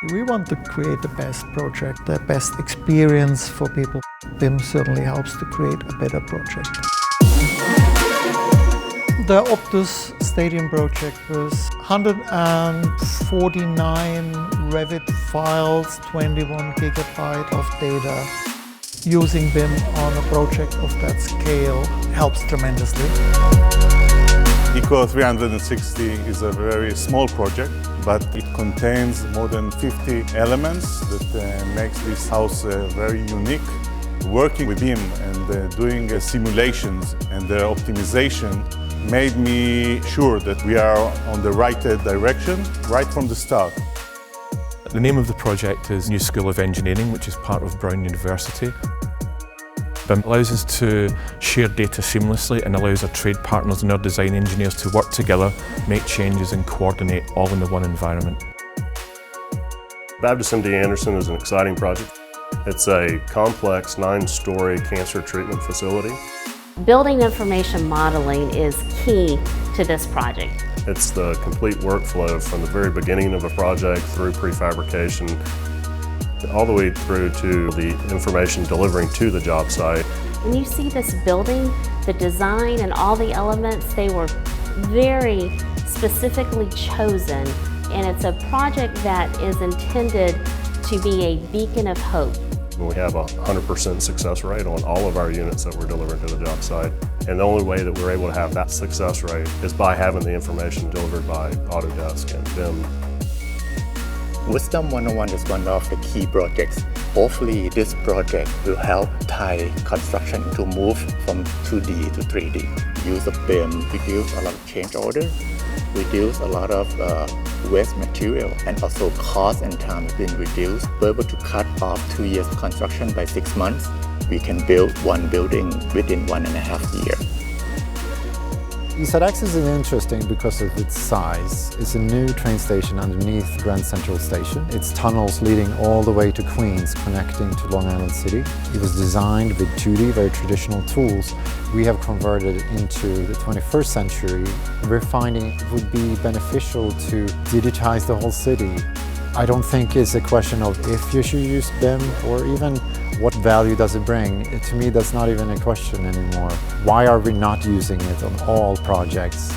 We want to create the best project, the best experience for people. BIM certainly helps to create a better project. The Optus Stadium project was 149 Revit files, 21 gigabyte of data. Using BIM on a project of that scale helps tremendously. Eco 360 is a very small project, but it contains more than 50 elements that makes this house very unique. Working with BIM and doing simulations and optimization made me sure that we are on the right direction right from the start. The name of the project is New School of Engineering, which is part of Brown University. BIM allows us to share data seamlessly and allows our trade partners and our design engineers to work together, make changes and coordinate all in the one environment. Baptist MD Anderson is an exciting project. It's a complex 9-story cancer treatment facility. Building information modeling is key to this project. It's the complete workflow from the very beginning of a project through prefabrication, all the way through to the information delivering to the job site. When you see this building, the design and all the elements, they were very specifically chosen, and it's a project that is intended to be a beacon of hope. We have a 100% success rate on all of our units that we're delivering to the job site. And the only way that we're able to have that success rate is by having the information delivered by Autodesk and BIM. Wisdom 101 is one of the key projects. Hopefully this project will help Thai construction to move from 2D to 3D. Use of BIM reduce a lot of change orders, reduce a lot of waste material, and also cost and time has been reduced. We're able to cut off 2 years of construction by 6 months. We can build one building within 1.5 years. ESADX is interesting because of its size. It's a new train station underneath Grand Central Station. Its tunnels leading all the way to Queens, connecting to Long Island City. It was designed with 2D, very traditional tools. We have converted it into the 21st century. We're finding it would be beneficial to digitize the whole city. I don't think it's a question of if you should use BIM or even what value does it bring. To me, that's not even a question anymore. Why are we not using it on all projects?